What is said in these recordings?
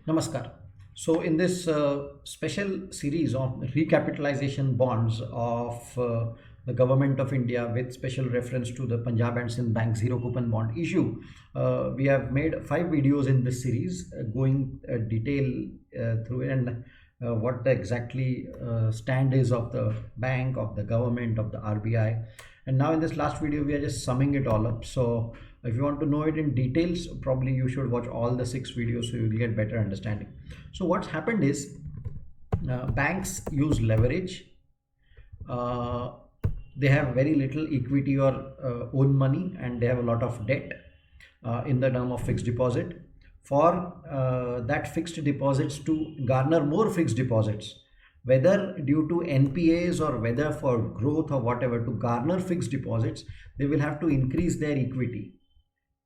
Namaskar. So, in this special series of recapitalization bonds of the government of India with special reference to the Punjab and Sindh Bank zero coupon bond issue, we have made 5 videos in this series going detail through it and what the exactly stand is of the bank, of the government, of the RBI. And now in this last video, we are just summing it all up. So if you want to know it in details, probably you should watch all the 6 videos so you will get better understanding. So what's happened is banks use leverage. They have very little equity or own money, and they have a lot of debt in the term of fixed deposit. For that fixed deposits to garner more fixed deposits, whether due to NPAs or whether for growth or whatever, to garner fixed deposits, they will have to increase their equity.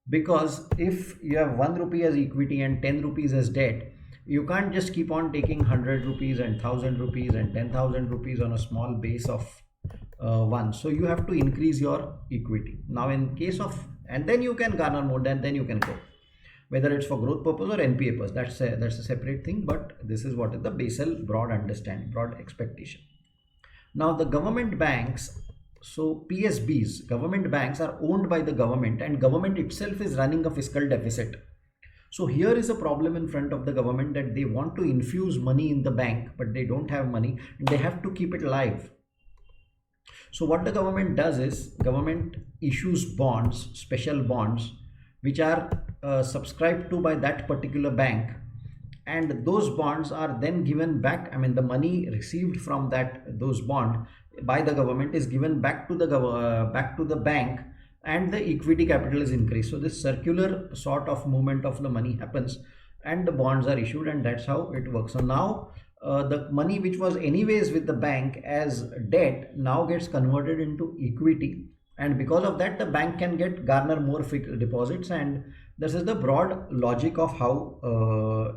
Because if you have 1 rupee as equity and 10 rupees as debt, you can't just keep on taking 100 rupees and 1000 rupees and 10,000 rupees on a small base of one. So you have to increase your equity. Now in case of, and then you can garner more, then you can go, whether it's for growth purpose or NPA purpose. That's a separate thing, but this is what is the Basel broad understanding, broad expectation. Now the government banks, so PSBs, government banks, are owned by the government, and government itself is running a fiscal deficit. So here is a problem in front of the government, that they want to infuse money in the bank, but they don't have money and they have to keep it alive. So what the government does is, government issues bonds, special bonds, which are subscribed to by that particular bank, and those bonds are then given back. I mean, the money received from those bond by the government is given back to the bank, and the equity capital is increased. So this circular sort of movement of the money happens, and the bonds are issued, and that's how it works. So now the money which was anyways with the bank as debt now gets converted into equity, and because of that the bank can garner more fixed deposits. And this is the broad logic of how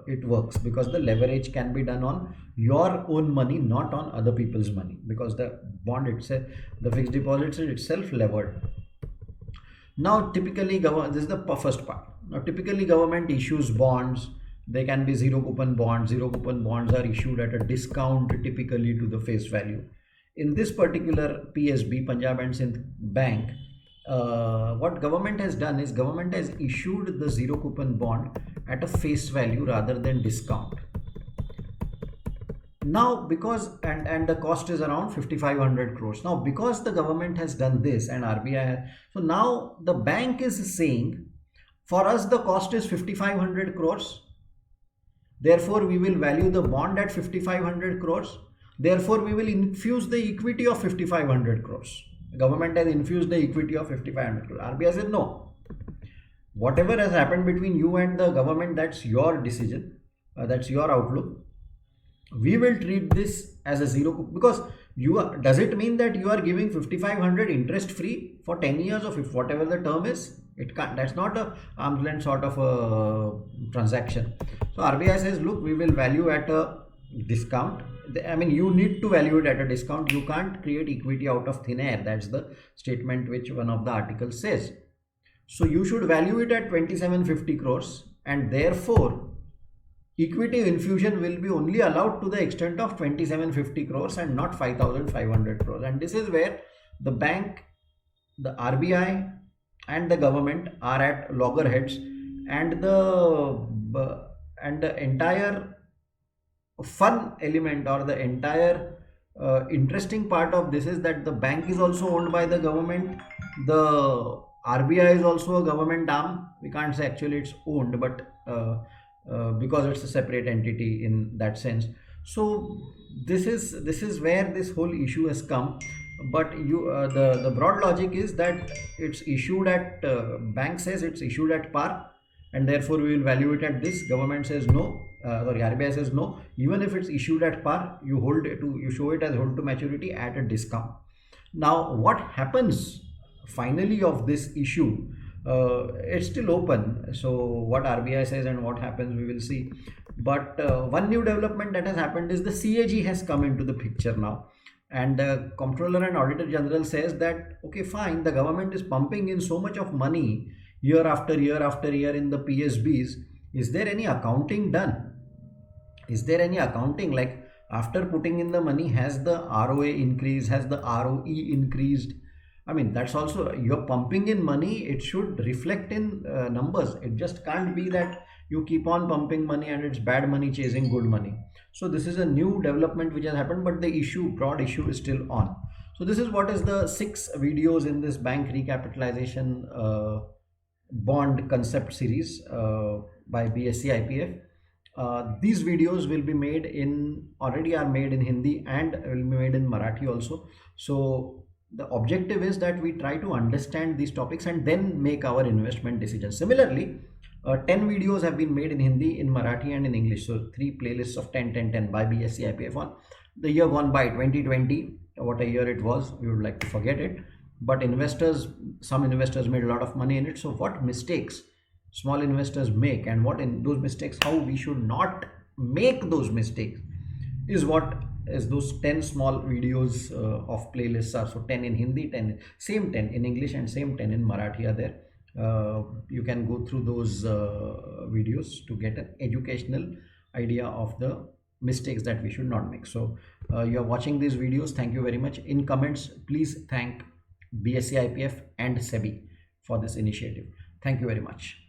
it works, because the leverage can be done on your own money, not on other people's money, because the bond itself, the fixed deposits is itself levered. Now typically this is the first part. Now typically government issues bonds. They can be zero coupon bonds. Zero coupon bonds are issued at a discount typically to the face value. In this particular PSB, Punjab and Sindh Bank, what government has done is, government has issued the zero coupon bond at a face value rather than discount. Now because, and the cost is around 5500 crores. Now because the government has done this and RBI has, so now the bank is saying, for us the cost is 5500 crores, therefore we will value the bond at 5500 crores, therefore we will infuse the equity of 5500 crores. The government has infused the equity of 5500 crores. RBI said no, whatever has happened between you and the government, that's your decision, that's your outlook. We will treat this as a zero, because does it mean that you are giving 5500 interest free for 10 years, or if whatever the term is? It can't. That's not a arm's length sort of a transaction. So RBI says, look, we will value at a discount. I mean, you need to value it at a discount. You can't create equity out of thin air. That's the statement which one of the articles says. So you should value it at 2750 crores, and therefore equity infusion will be only allowed to the extent of 2750 crores and not 5500 crores. And this is where the bank, the RBI and the government are at loggerheads, and the entire fun element, or the entire interesting part of this, is that the bank is also owned by the government. The RBI is also a government arm. We can't say actually it's owned, but because it's a separate entity in that sense. So this is where this whole issue has come. But the broad logic is that it's issued at bank says it's issued at par, and therefore we will value it at this. Government says no, RBI says no, even if it's issued at par, you show it as hold to maturity at a discount. Now what happens finally of this issue, it's still open. So what RBI says and what happens, we will see. But one new development that has happened is the CAG has come into the picture now, and the Comptroller and Auditor General says that, okay, fine, the government is pumping in so much of money year after year after year in the PSBs. Is there any accounting done? Is there any accounting, like after putting in the money, has the ROA increased, has the ROE increased? I mean, that's also, you're pumping in money, it should reflect in numbers. It just can't be that you keep on pumping money and it's bad money chasing good money. So this is a new development which has happened, but the issue, broad issue, is still on. So this is what is the 6 videos in this bank recapitalization bond concept series by BSE IPF. These videos will be made in, already are made in Hindi, and will be made in Marathi also. So the objective is that we try to understand these topics and then make our investment decisions. Similarly, 10 videos have been made in Hindi, in Marathi, and in English. So 3 playlists of 10, 10, 10 by BSE IPF on the year gone by, 2020. What a year it was, we would like to forget it. But investors, some investors made a lot of money in it. So what mistakes small investors make, and what in those mistakes, how we should not make those mistakes, is what is those 10 small videos of playlists are. So 10 in Hindi, 10 same 10 in English, and same 10 in Marathi are there. You can go through those videos to get an educational idea of the mistakes that we should not make. So you are watching these videos, thank you very much. In comments, please thank BSE IPF and SEBI for this initiative. Thank you very much.